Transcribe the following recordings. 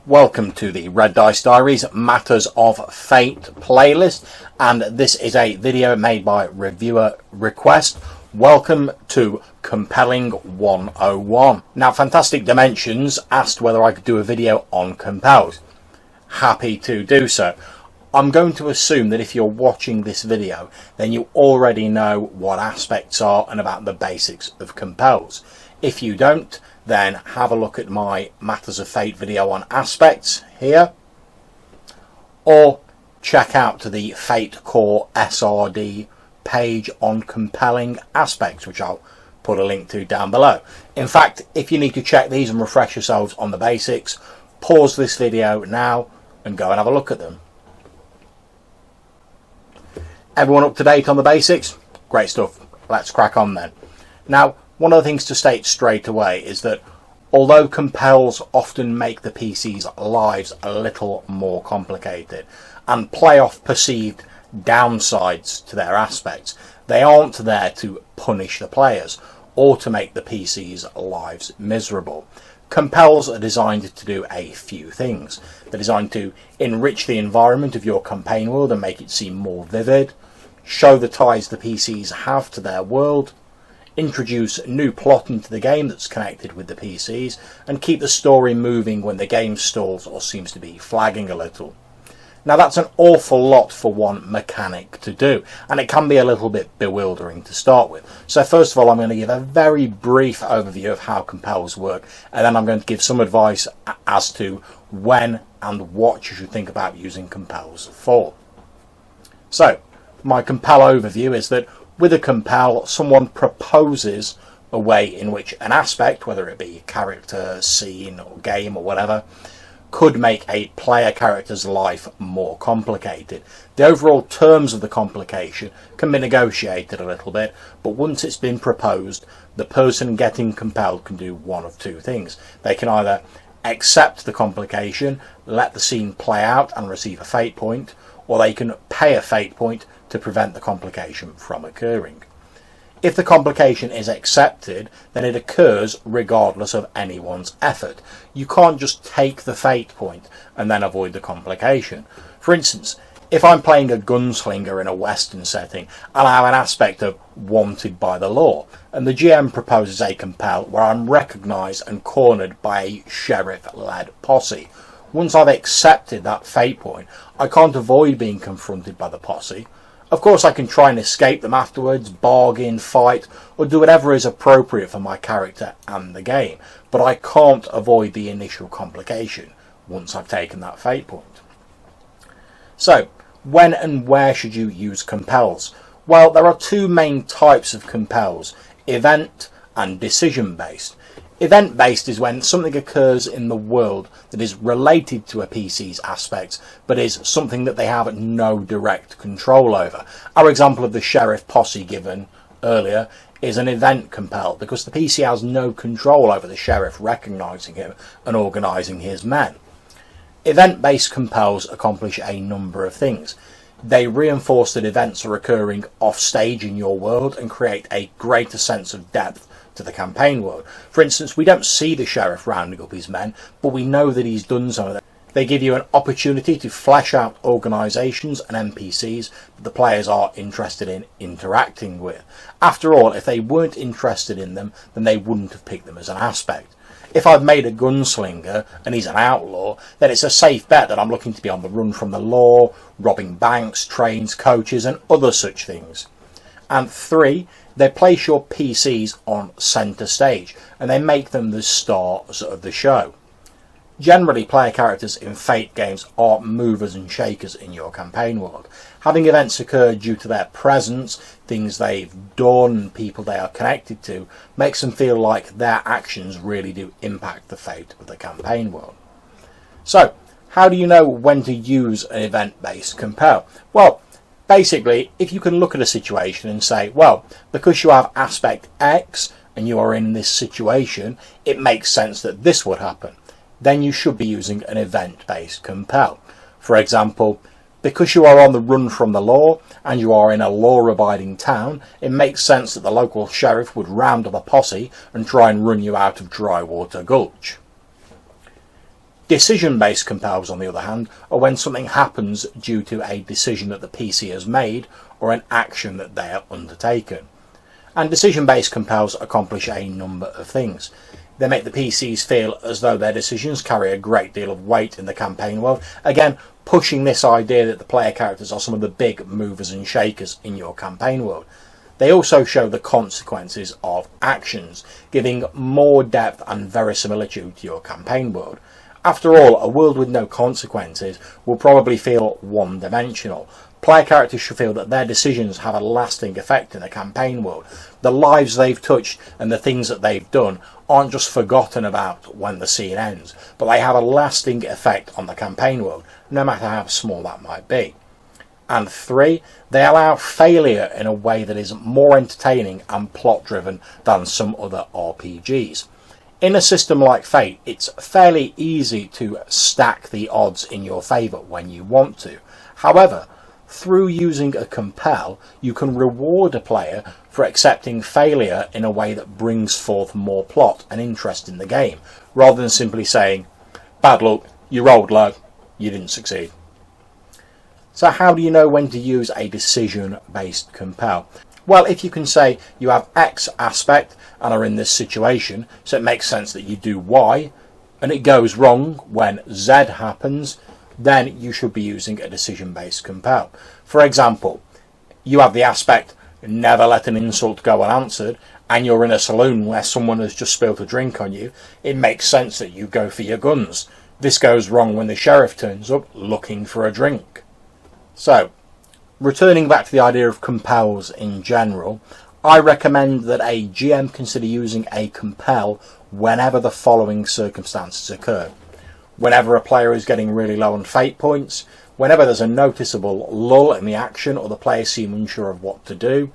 Welcome to the Red Dice Diaries Matters of Fate playlist, and this is a video made by reviewer request. Welcome to Compelling 101. Now, Fantastic Dimensions asked whether I could do a video on Compels. Happy to do so. I'm going to assume that if you're watching this video, then you already know what aspects are and about the basics of Compels. If you don't, then have a look at my Matters of Fate video on aspects here, or check out the Fate Core SRD page on compelling aspects, which I'll put a link to down below. In fact, if you need to check these and refresh yourselves on the basics, pause this video now and go and have a look at them. Everyone up to date on the basics? Great stuff. Let's crack on then. Now, one of the things to state straight away is that although Compels often make the PC's lives a little more complicated and play off perceived downsides to their aspects, they aren't there to punish the players or to make the PC's lives miserable. Compels are designed to do a few things. They're designed to enrich the environment of your campaign world and make it seem more vivid, show the ties the PCs have to their world, introduce new plot into the game that's connected with the PCs, and keep the story moving when the game stalls or seems to be flagging a little. Now, that's an awful lot for one mechanic to do, and it can be a little bit bewildering to start with. So first of all, I'm going to give a very brief overview of how Compels work, and then I'm going to give some advice as to when and what you should think about using Compels for. So, my Compel overview is that with a Compel, someone proposes a way in which an aspect, whether it be character, scene, or game, or whatever, could make a player character's life more complicated. The overall terms of the complication can be negotiated a little bit, but once it's been proposed, the person getting compelled can do one of two things. They can either accept the complication, let the scene play out and receive a fate point, or they can pay a fate point to prevent the complication from occurring. If the complication is accepted, then it occurs regardless of anyone's effort. You can't just take the fate point and then avoid the complication. For instance, if I'm playing a gunslinger in a Western setting and I have an aspect of wanted by the law, and the GM proposes a compel where I'm recognised and cornered by a sheriff-led posse, once I've accepted that fate point, I can't avoid being confronted by the posse. Of course, I can try and escape them afterwards, bargain, fight, or do whatever is appropriate for my character and the game, but I can't avoid the initial complication once I've taken that fate point. So, when and where should you use Compels? Well, there are two main types of Compels: event and decision-based. Event-based is when something occurs in the world that is related to a PC's aspects, but is something that they have no direct control over. Our example of the sheriff posse given earlier is an event compel, because the PC has no control over the sheriff recognising him and organising his men. Event-based compels accomplish a number of things. They reinforce that events are occurring off-stage in your world and create a greater sense of depth to the campaign world. For instance, we don't see the sheriff rounding up his men, but we know that he's done so. They give you an opportunity to flesh out organisations and NPCs that the players are interested in interacting with. After all, if they weren't interested in them, then they wouldn't have picked them as an aspect. If I've made a gunslinger and he's an outlaw, then it's a safe bet that I'm looking to be on the run from the law, robbing banks, trains, coaches, and other such things. And 3, they place your PCs on centre stage, and they make them the stars of the show. Generally, player characters in Fate games are movers and shakers in your campaign world. Having events occur due to their presence, things they've done, and people they are connected to, makes them feel like their actions really do impact the fate of the campaign world. So, how do you know when to use an event-based compel? Well, basically, if you can look at a situation and say, well, because you have aspect X and you are in this situation, it makes sense that this would happen, then you should be using an event-based compel. For example, because you are on the run from the law and you are in a law-abiding town, it makes sense that the local sheriff would round up a posse and try and run you out of Drywater Gulch. Decision-based compels, on the other hand, are when something happens due to a decision that the PC has made or an action that they have undertaken. And decision-based compels accomplish a number of things. They make the PCs feel as though their decisions carry a great deal of weight in the campaign world, again pushing this idea that the player characters are some of the big movers and shakers in your campaign world. They also show the consequences of actions, giving more depth and verisimilitude to your campaign world. After all, a world with no consequences will probably feel one-dimensional. Player characters should feel that their decisions have a lasting effect in the campaign world. The lives they've touched and the things that they've done aren't just forgotten about when the scene ends, but they have a lasting effect on the campaign world, no matter how small that might be. And 3, they allow failure in a way that is more entertaining and plot-driven than some other RPGs. In a system like Fate, it's fairly easy to stack the odds in your favour when you want to. However, through using a compel, you can reward a player for accepting failure in a way that brings forth more plot and interest in the game, rather than simply saying, bad luck, you rolled low, you didn't succeed. So how do you know when to use a decision-based compel? Well, if you can say you have X aspect and are in this situation, so it makes sense that you do Y, and it goes wrong when Z happens, then you should be using a decision-based compel. For example, you have the aspect never let an insult go unanswered, and you're in a saloon where someone has just spilled a drink on you. It makes sense that you go for your guns. This goes wrong when the sheriff turns up looking for a drink. So, returning back to the idea of compels in general, I recommend that a GM consider using a compel whenever the following circumstances occur. Whenever a player is getting really low on fate points, whenever there's a noticeable lull in the action or the players seem unsure of what to do,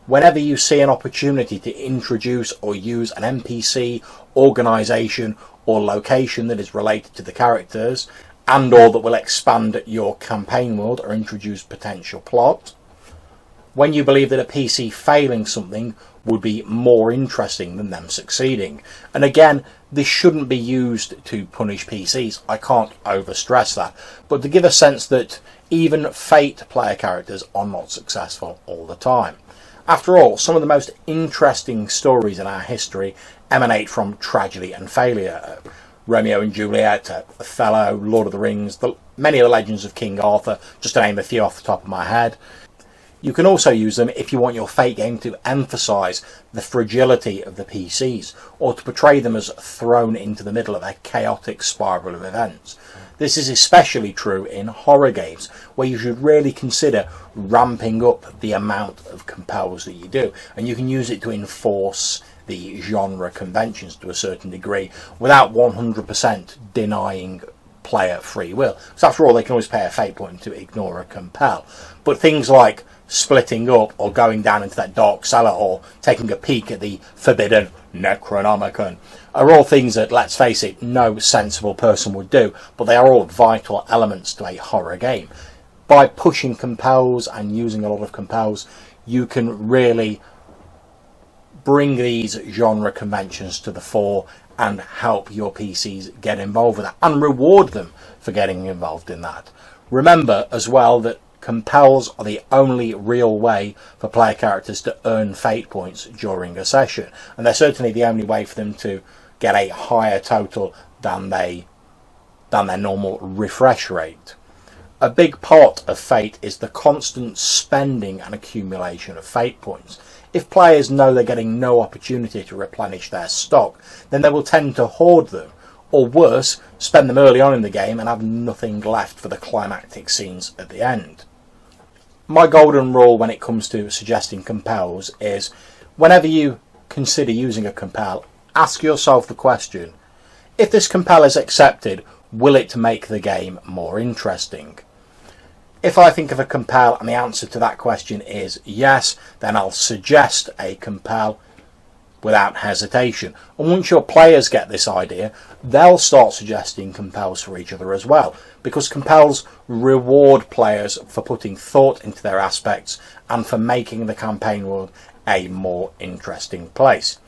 whenever you see an opportunity to introduce or use an NPC, organisation or location that is related to the characters, and or that will expand your campaign world or introduce potential plot. When you believe that a PC failing something would be more interesting than them succeeding. And again, this shouldn't be used to punish PCs. I can't overstress that. But to give a sense that even Fate player characters are not successful all the time. After all, some of the most interesting stories in our history emanate from tragedy and failure. Romeo and Juliet, Othello, Lord of the Rings, many of the legends of King Arthur, just to name a few off the top of my head. You can also use them if you want your Fate game to emphasise the fragility of the PCs, or to portray them as thrown into the middle of a chaotic spiral of events. This is especially true in horror games, where you should really consider ramping up the amount of compels that you do, and you can use it to enforce the genre conventions to a certain degree without 100% denying player free will. So after all, they can always pay a fate point to ignore a compel. But things like splitting up or going down into that dark cellar or taking a peek at the forbidden Necronomicon are all things that, let's face it, no sensible person would do, but they are all vital elements to a horror game. By pushing compels and using a lot of compels, you can really bring these genre conventions to the fore and help your PCs get involved with that and reward them for getting involved in that. Remember as well that compels are the only real way for player characters to earn fate points during a session, and they're certainly the only way for them to get a higher total than their normal refresh rate. A big part of Fate is the constant spending and accumulation of fate points. If players know they're getting no opportunity to replenish their stock, then they will tend to hoard them, or worse, spend them early on in the game and have nothing left for the climactic scenes at the end. My golden rule when it comes to suggesting compels is, whenever you consider using a compel, ask yourself the question, if this compel is accepted, will it make the game more interesting? If I think of a compel and the answer to that question is yes, then I'll suggest a compel without hesitation. And once your players get this idea, they'll start suggesting compels for each other as well, because compels reward players for putting thought into their aspects and for making the campaign world a more interesting place.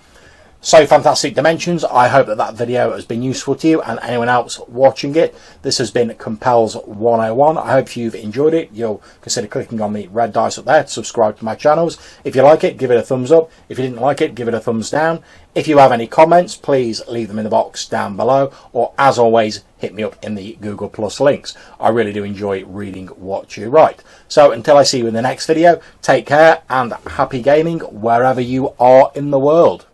So fantastic dimensions. I hope that that video has been useful to you and anyone else watching it. This has been Compels 101. I hope you've enjoyed it. You'll consider clicking on the red dice up there to subscribe to my channels. If you like it, give it a thumbs up. If you didn't like it, give it a thumbs down. If you have any comments, please leave them in the box down below, or as always, hit me up in the Google Plus links. I really do enjoy reading what you write. So until I see you in the next video, take care and happy gaming wherever you are in the world.